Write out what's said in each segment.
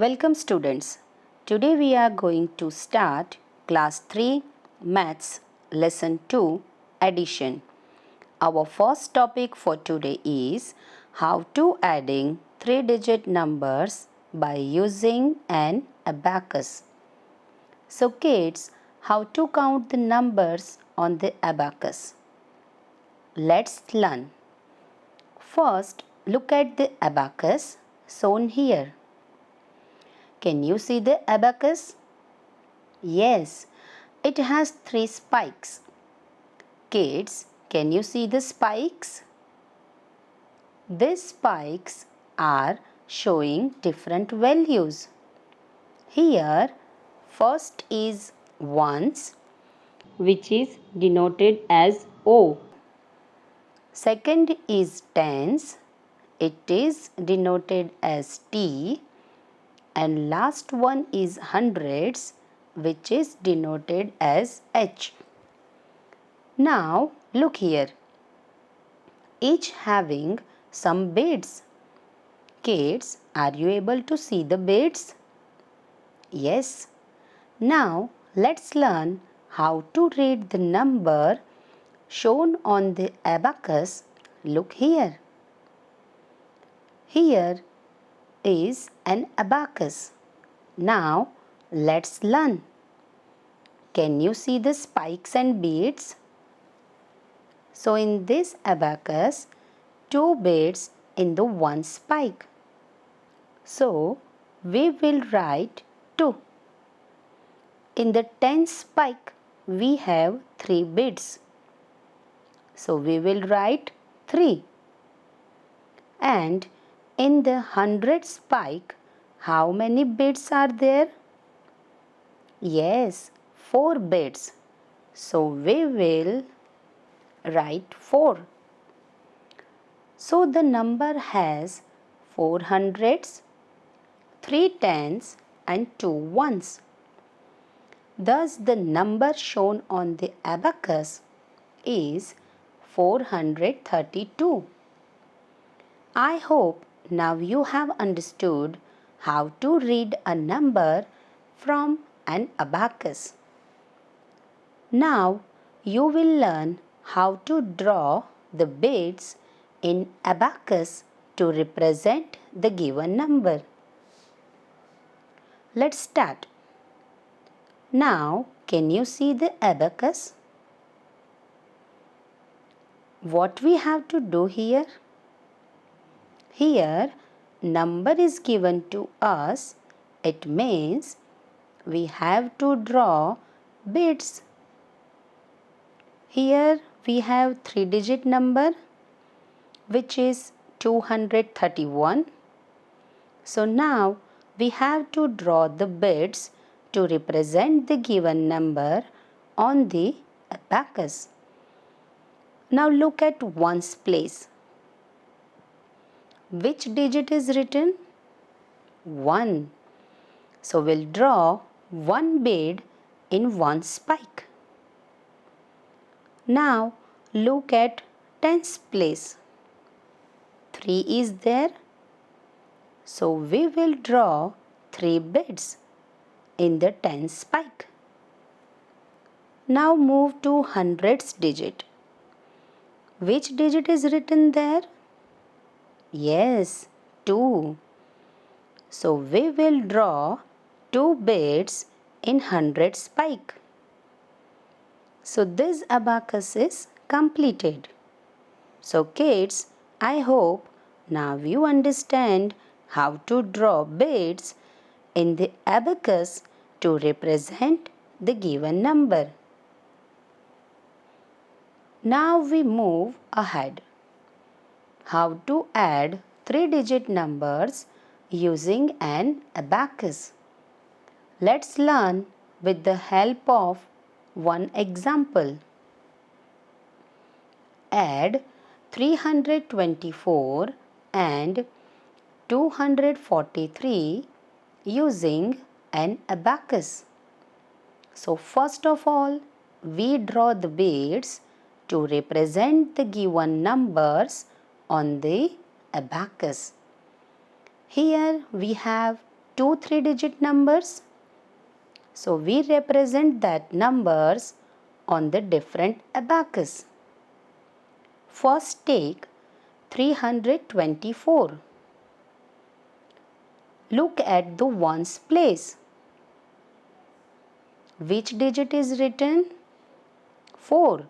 Welcome students. Today we are going to start class 3 maths lesson 2 addition. Our first topic for today is how to adding 3-digit numbers by using an abacus. So kids, how to count the numbers on the abacus? Let's learn. First, look at the abacus shown here. Can you see the abacus? Yes, it has 3 spikes. Kids, can you see the spikes? These spikes are showing different values. Here, first is ones, which is denoted as O. Second is tens, it is denoted as T. And last one is hundreds, which is denoted as H. Now look here, each having some beads. Kids, are you able to see the beads? Yes. Now let's learn how to read the number shown on the abacus. Look here. Here is an abacus. Now let's learn. Can you see the spikes and beads? So in this abacus, 2 beads in the one spike. So we will write 2. In the 10th spike, we have 3 beads. So we will write 3. And in the 100th spike, how many beads are there? Yes, 4 beads. So we will write 4. So the number has 4 hundreds, 3 tens and 2 ones. Thus the number shown on the abacus is 432. I hope now you have understood how to read a number from an abacus. Now you will learn how to draw the beads in abacus to represent the given number. Let's start. Now can you see the abacus? What we have to do here? Here, number is given to us. It means we have to draw beads. Here we have 3-digit number, which is 231. So now we have to draw the beads to represent the given number on the abacus. Now look at ones place. Which digit is written? 1. So we'll draw 1 bead in one spike. Now look at tens place. 3 is there. So we will draw 3 beads in the tens spike. Now move to hundreds digit. Which digit is written there? Yes, 2. So we will draw 2 beads in 100 spike. So this abacus is completed. So kids, I hope now you understand how to draw beads in the abacus to represent the given number. Now we move ahead. How to add 3-digit numbers using an abacus. Let's learn with the help of one example. Add 324 and 243 using an abacus. So first of all, we draw the beads to represent the given numbers on the abacus. Here we have two 3-digit numbers? So we represent that numbers on the different abacus. First take 324. Look at the ones place. Which digit is written? 4.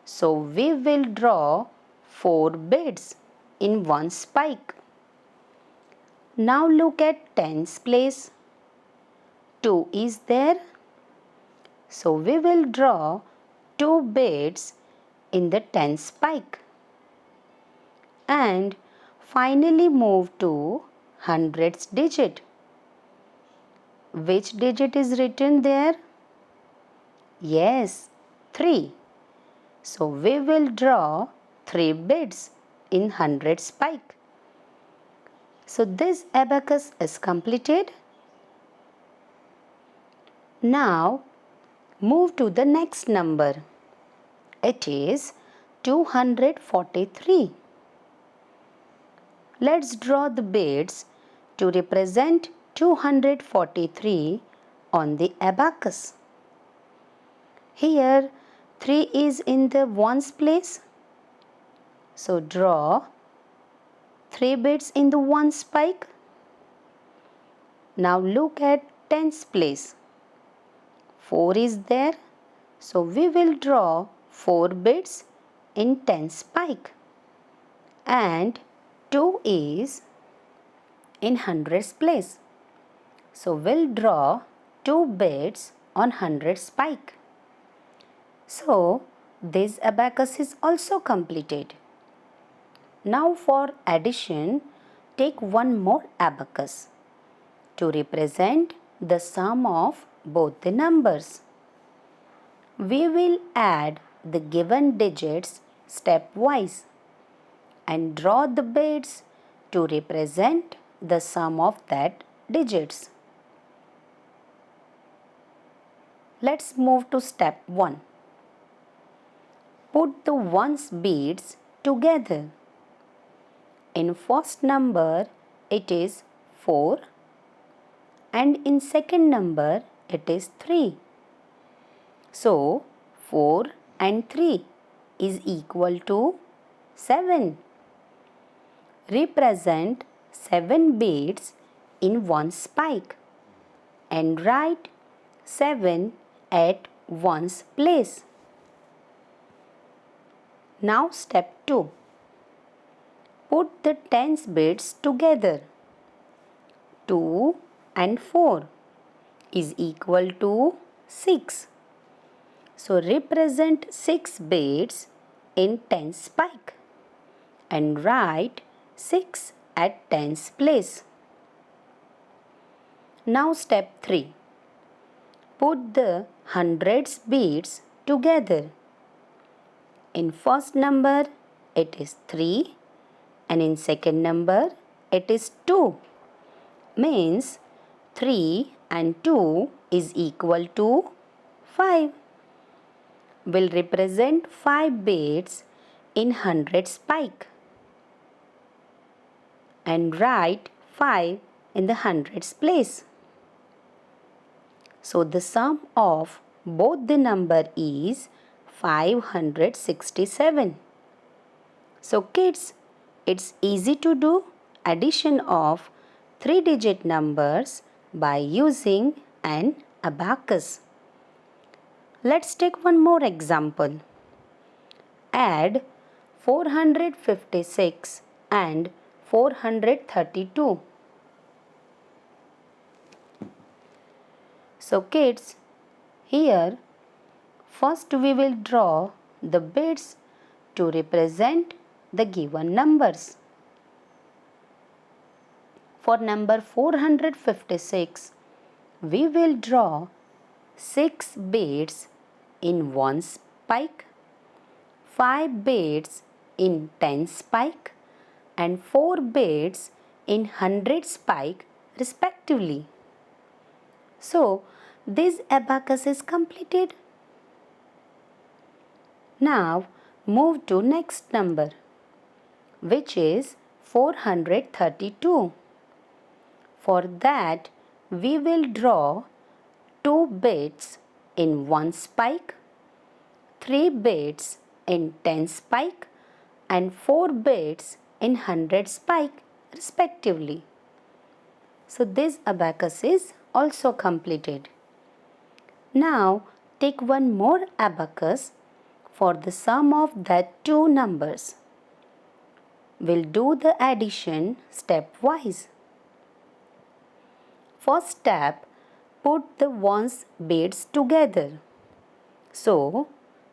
So we will draw 4 bits in one spike. Now look at tens place. 2 is there. So we will draw 2 bits in the tens spike. And finally move to hundreds digit. Which digit is written there? Yes, 3. So we will draw 3 bits in hundred spike. So this abacus is completed. Now move to the next number. It is 243. Let's draw the bits to represent 243 on the abacus. Here 3 is in the ones place. So draw 3 bits in the one spike. Now look at tens place. 4 is there. So we will draw 4 bits in tens spike. And 2 is in hundreds place. So we'll draw 2 bits on hundred spike. So this abacus is also completed. Now for addition, take one more abacus to represent the sum of both the numbers. We will add the given digits stepwise and draw the bits to represent the sum of that digits. Let's move to step 1. Put the ones beads together. In first number it is 4 and in second number it is 3. So 4 and 3 is equal to 7. Represent 7 beads in one spike and write 7 at ones place. Now step 2. Put the tens bits together. 2 and 4 is equal to 6. So represent 6 bits in tens spike and write 6 at tens place. Now step 3. Put the hundreds bits together. In first number it is 3 and in second number it is 2. Means 3 and 2 is equal to 5. Will represent 5 bits in hundred spike and write 5 in the hundreds place. So the sum of both the number is 567. So kids, it's easy to do addition of 3-digit numbers by using an abacus. Let's take one more example. Add 456 and 432. So kids, here first we will draw the bits to represent the given numbers. For number 456, we will draw 6 bits in one spike, 5 bits in 10 spike and 4 bits in 100 spike respectively. So this abacus is completed. Now move to next number, which is 432. For that we will draw 2 bits in 1 spike, 3 bits in 10 spike and 4 bits in 100 spike respectively. So this abacus is also completed. Now take one more abacus for the sum of that 2 numbers. We'll do the addition stepwise. First step, put the ones bits together. So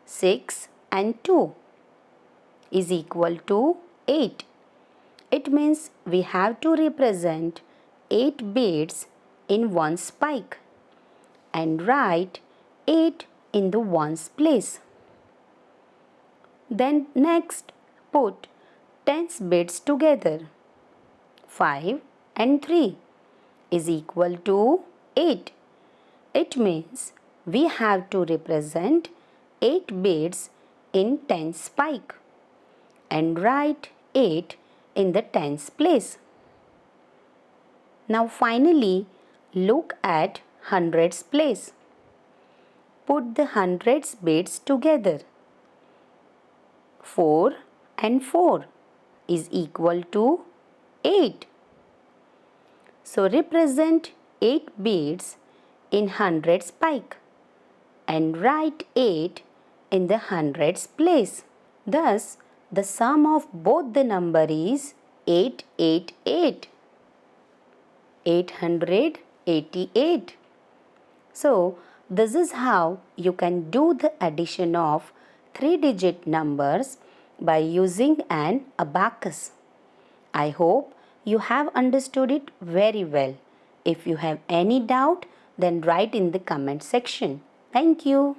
6 and 2 is equal to 8. It means we have to represent 8 bits in 1 spike and write 8 in the ones place. Then next put tens bits together. 5 and 3 is equal to 8. It means we have to represent 8 bits in tens spike and write 8 in the tens place. Now finally look at hundreds place. Put the hundreds bits together. 4 and 4 is equal to 8. So represent 8 bits in hundreds spike and write 8 in the hundreds place. Thus the sum of both the number is 888. 888. So this is how you can do the addition of 3-digit numbers by using an abacus. I hope you have understood it very well. If you have any doubt, then write in the comment section. Thank you.